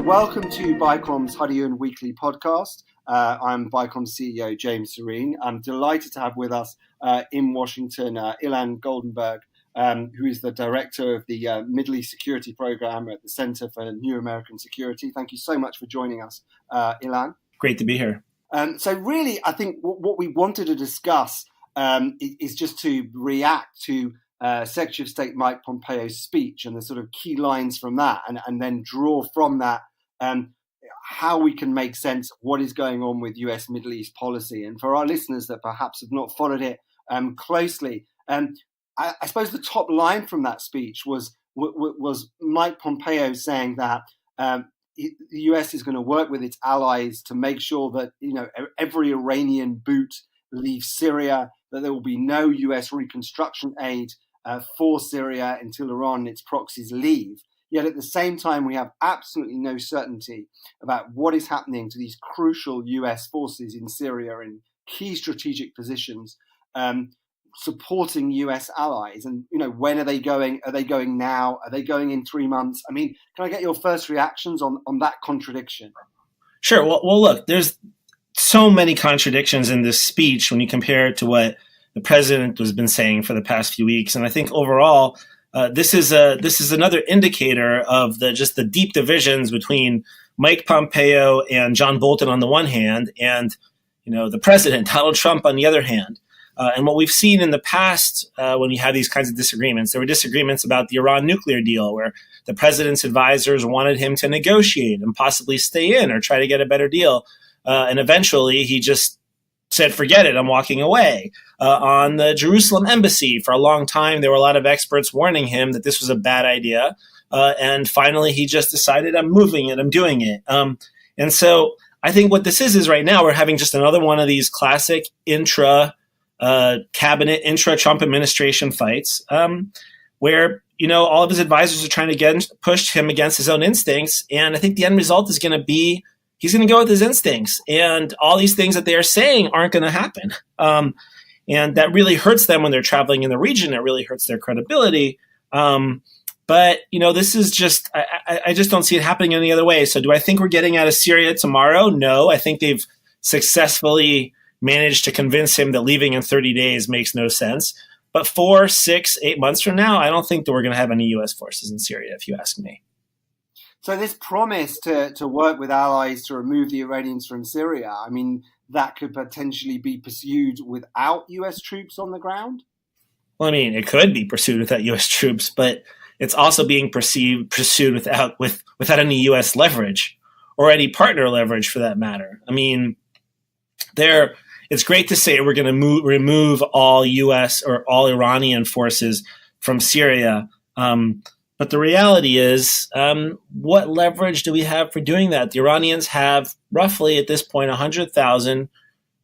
Welcome to Bicom's Huddeon Weekly Podcast. I'm Bicom CEO James Sorene. I'm delighted to have with us in Washington Ilan Goldenberg, who is the director of the Middle East Security Program at the Center for New American Security. Thank you so much for joining us, Ilan. Great to be here. So really, I think what we wanted to discuss is just to react to Secretary of State Mike Pompeo's speech and the sort of key lines from that, and then draw from that how we can make sense of what is going on with US Middle East policy. And for our listeners that perhaps have not followed it closely, I suppose the top line from that speech was Mike Pompeo saying that the US is going to work with its allies to make sure that every Iranian boot leaves Syria, that there will be no US reconstruction aid for Syria until Iran and its proxies leave. Yet at the same time, we have absolutely no certainty about what is happening to these crucial US forces in Syria in key strategic positions, supporting US allies. And, when are they going? Are they going now? Are they going in 3 months? I mean, can I get your first reactions on that contradiction? Sure. Well, look, there's so many contradictions in this speech when you compare it to what the president has been saying for the past few weeks. And I think overall, this is another indicator of the deep divisions between Mike Pompeo and John Bolton on the one hand, and the president, Donald Trump, on the other hand. And what we've seen in the past when we had these kinds of disagreements, there were disagreements about the Iran nuclear deal, where the president's advisors wanted him to negotiate and possibly stay in or try to get a better deal. And eventually he just said, forget it, I'm walking away. On the Jerusalem embassy, for a long time, there were a lot of experts warning him that this was a bad idea. And finally, he just decided, I'm moving it, I'm doing it. And so I think what this is right now, we're having just another one of these classic intra-cabinet, intra-Trump administration fights, where, all of his advisors are trying to push him against his own instincts. And I think the end result is going to be he's going to go with his instincts, and all these things that they are saying aren't going to happen. And that really hurts them when they're traveling in the region. It really hurts their credibility. But, this is just, I just don't see it happening any other way. So do I think we're getting out of Syria tomorrow? No, I think they've successfully managed to convince him that leaving in 30 days makes no sense. But 4, 6, 8 months from now, I don't think that we're going to have any U.S. forces in Syria, if you ask me. So this promise to work with allies to remove the Iranians from Syria, I mean, that could potentially be pursued without U.S. troops on the ground? Well, I mean, it could be pursued without U.S. troops, but it's also being pursued without any U.S. leverage or any partner leverage for that matter. I mean, it's great to say we're going to remove all U.S. or all Iranian forces from Syria. But the reality is, what leverage do we have for doing that? The Iranians have roughly at this point 100,000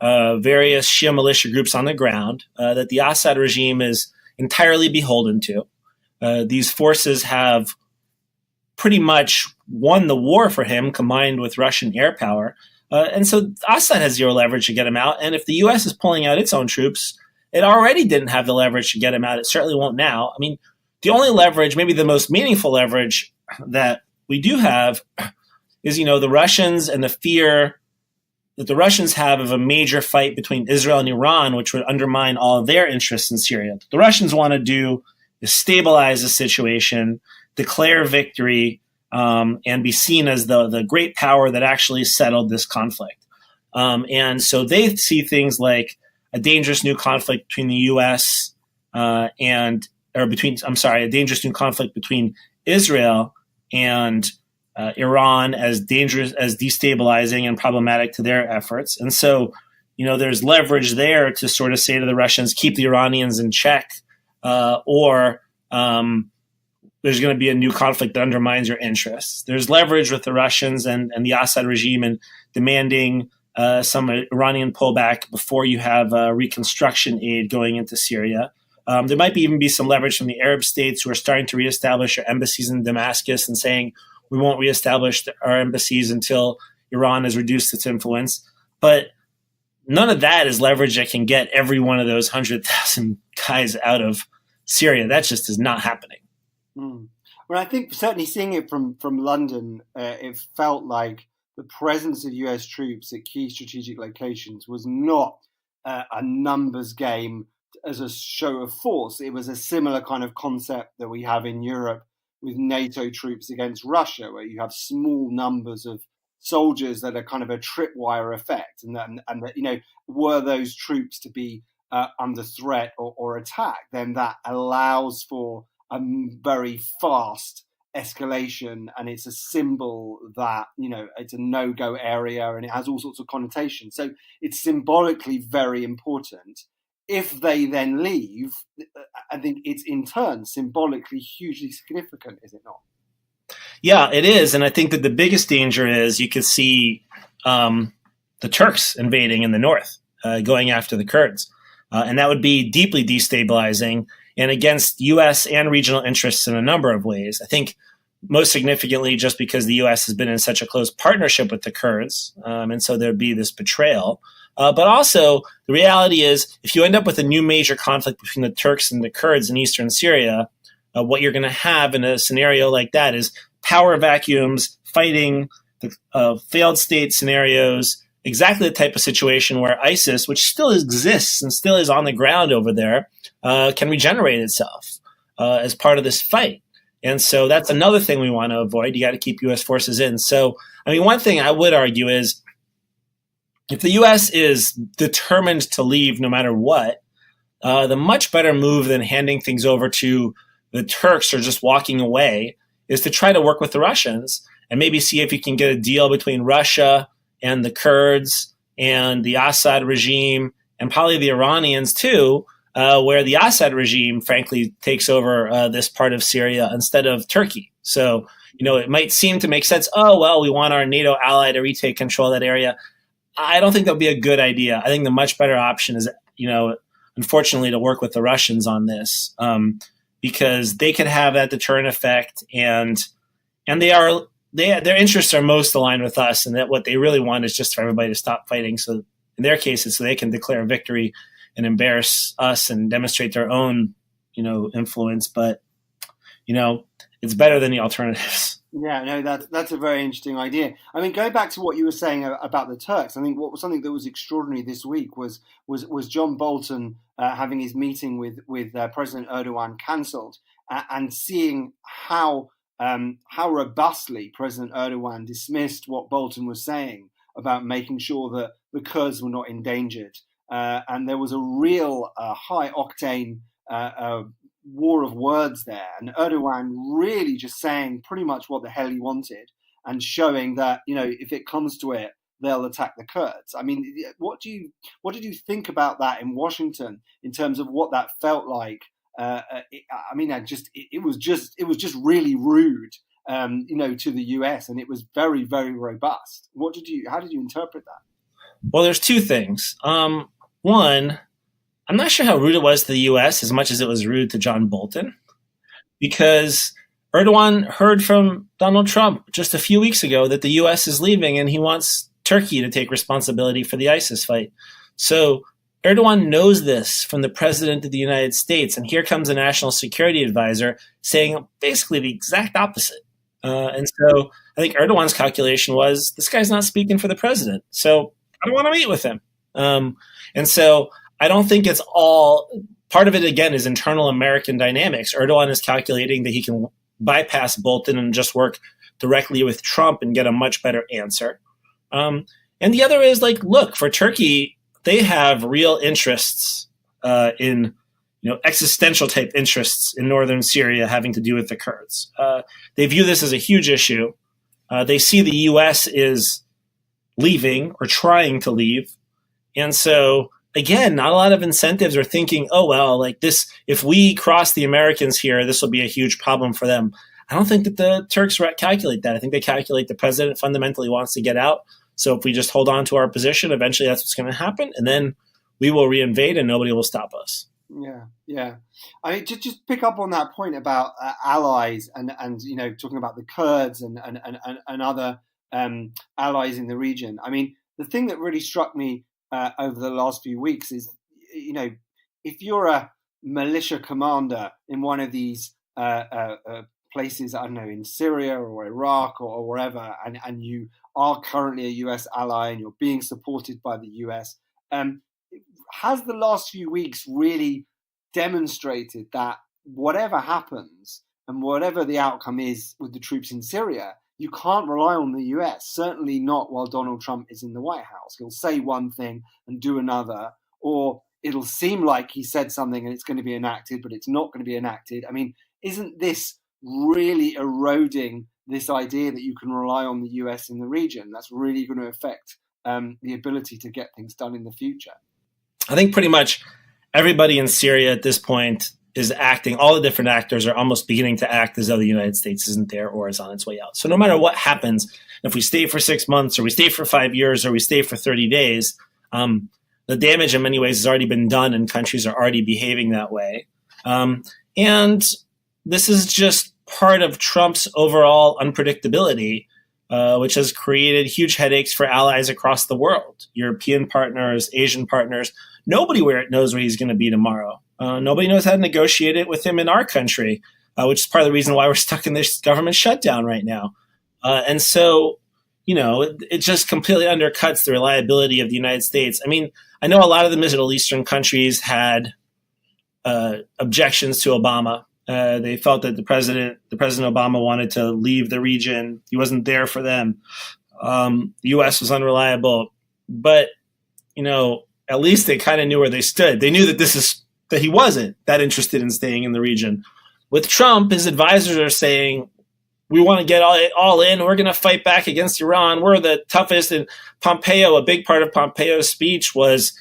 various Shia militia groups on the ground that the Assad regime is entirely beholden to. These forces have pretty much won the war for him, combined with Russian air power. And so Assad has zero leverage to get him out. And if the U.S. is pulling out its own troops, it already didn't have the leverage to get him out. It certainly won't now. I mean, the only leverage, maybe the most meaningful leverage that we do have is, the Russians and the fear that the Russians have of a major fight between Israel and Iran, which would undermine all of their interests in Syria. What the Russians want to do is stabilize the situation, declare victory, and be seen as the great power that actually settled this conflict. And so they see things like a dangerous new conflict between the U.S. A dangerous new conflict between Israel and Iran as dangerous, as destabilizing and problematic to their efforts. And so, there's leverage there to sort of say to the Russians, keep the Iranians in check, or there's going to be a new conflict that undermines your interests. There's leverage with the Russians and the Assad regime in demanding some Iranian pullback before you have reconstruction aid going into Syria. There might even be some leverage from the Arab states who are starting to reestablish their embassies in Damascus and saying, we won't reestablish our embassies until Iran has reduced its influence. But none of that is leverage that can get every one of those 100,000 guys out of Syria. That just is not happening. Well, I think certainly seeing it from London, it felt like the presence of US troops at key strategic locations was not a numbers game as a show of force. It was a similar kind of concept that we have in Europe with NATO troops against Russia, where you have small numbers of soldiers that are kind of a tripwire effect, and that were those troops to be under threat or attack, then that allows for a very fast escalation, and it's a symbol that it's a no-go area, and it has all sorts of connotations. So it's symbolically very important. If they then leave, I think it's in turn symbolically hugely significant, is it not? Yeah, it is. And I think that the biggest danger is you could see the Turks invading in the north, going after the Kurds. And that would be deeply destabilizing and against U.S. and regional interests in a number of ways. I think most significantly just because the U.S. has been in such a close partnership with the Kurds, and so there'd be this betrayal. But also, the reality is, if you end up with a new major conflict between the Turks and the Kurds in eastern Syria, what you're going to have in a scenario like that is power vacuums, fighting, failed state scenarios, exactly the type of situation where ISIS, which still exists and still is on the ground over there, can regenerate itself as part of this fight. And so that's another thing we want to avoid. You got to keep U.S. forces in. So, I mean, one thing I would argue is if the U.S. is determined to leave no matter what, the much better move than handing things over to the Turks or just walking away is to try to work with the Russians and maybe see if you can get a deal between Russia and the Kurds and the Assad regime and probably the Iranians too, where the Assad regime, frankly, takes over this part of Syria instead of Turkey. So, it might seem to make sense. Oh, well, we want our NATO ally to retake control of that area. I don't think that would be a good idea. I think the much better option is, unfortunately, to work with the Russians on this, because they could have that deterrent effect, and their interests are most aligned with us, and that what they really want is just for everybody to stop fighting. So in their case, it's so they can declare victory and embarrass us and demonstrate their own, influence. But it's better than the alternatives. Yeah, no, that's a very interesting idea. I mean, going back to what you were saying about the Turks, I think what was something that was extraordinary this week was John Bolton having his meeting with President Erdogan cancelled, and seeing how robustly President Erdogan dismissed what Bolton was saying about making sure that the Kurds were not endangered, and there was a real high octane war of words there, and Erdogan really just saying pretty much what the hell he wanted and showing that if it comes to it, they'll attack the Kurds. I mean, what did you think about that in Washington in terms of what that felt like? It was just really rude, to the US, and it was very, very robust. How did you interpret that? Well, there's two things. One, I'm not sure how rude it was to the U.S. as much as it was rude to John Bolton, because Erdogan heard from Donald Trump just a few weeks ago that the U.S. is leaving and he wants Turkey to take responsibility for the ISIS fight. So Erdogan knows this from the president of the United States, and here comes a national security advisor saying basically the exact opposite. And so I think Erdogan's calculation was, this guy's not speaking for the president, so I don't want to meet with him. And so I don't think it's all – part of it, again, is internal American dynamics. Erdogan is calculating that he can bypass Bolton and just work directly with Trump and get a much better answer. And the other is, look, for Turkey, they have real interests in existential type interests in northern Syria having to do with the Kurds. They view this as a huge issue. They see the U.S. is leaving or trying to leave. And so – again, not a lot of incentives are thinking, oh, well, this, if we cross the Americans here, this will be a huge problem for them. I don't think that the Turks calculate that. I think they calculate the president fundamentally wants to get out. So if we just hold on to our position, eventually that's what's going to happen. And then we will reinvade and nobody will stop us. Yeah. I mean, just pick up on that point about allies and talking about the Kurds and other allies in the region. I mean, the thing that really struck me over the last few weeks is, if you're a militia commander in one of these places, I don't know, in Syria or Iraq or wherever, and you are currently a US ally and you're being supported by the US, has the last few weeks really demonstrated that whatever happens and whatever the outcome is with the troops in Syria, you can't rely on the US, certainly not while Donald Trump is in the White House. He'll say one thing and do another, or it'll seem like he said something and it's going to be enacted, but it's not going to be enacted. I mean, isn't this really eroding this idea that you can rely on the US in the region? That's really going to affect the ability to get things done in the future. I think pretty much everybody in Syria at this point is acting, all the different actors are almost beginning to act as though the United States isn't there or is on its way out. So no matter what happens, if we stay for 6 months or we stay for 5 years or we stay for 30 days, the damage in many ways has already been done and countries are already behaving that way. And this is just part of Trump's overall unpredictability, which has created huge headaches for allies across the world, European partners, Asian partners. Nobody knows where he's going to be tomorrow. Nobody knows how to negotiate it with him in our country, which is part of the reason why we're stuck in this government shutdown right now. And so, it just completely undercuts the reliability of the United States. I mean, I know a lot of the Middle Eastern countries had objections to Obama. They felt that the President Obama wanted to leave the region. He wasn't there for them. The U.S. was unreliable, but at least they kind of knew where they stood. They knew that he wasn't that interested in staying in the region. With Trump, his advisors are saying, we want to get all in. We're going to fight back against Iran. We're the toughest. And Pompeo, a big part of Pompeo's speech was,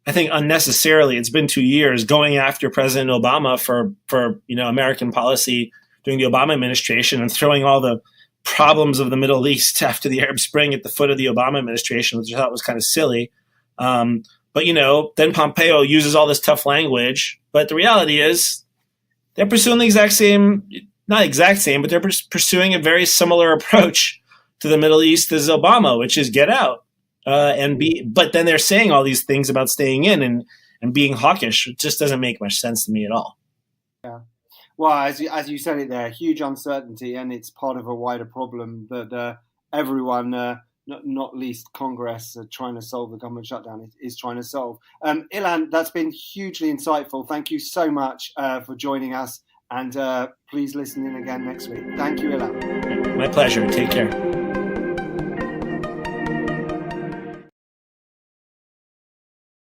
I think, unnecessarily, it's been 2 years, going after President Obama for American policy during the Obama administration and throwing all the problems of the Middle East after the Arab Spring at the foot of the Obama administration, which I thought was kind of silly. But then Pompeo uses all this tough language. But the reality is they're pursuing the exact same, not exact same, but they're pursuing a very similar approach to the Middle East as Obama, which is get out. But then they're saying all these things about staying in and being hawkish. It just doesn't make much sense to me at all. Yeah. Well, as you said it there, huge uncertainty, and it's part of a wider problem that everyone, not least Congress, trying to solve the government shutdown is trying to solve. Ilan, that's been hugely insightful. Thank you so much for joining us, and please listen in again next week. Thank you, Ilan. My pleasure. Take care.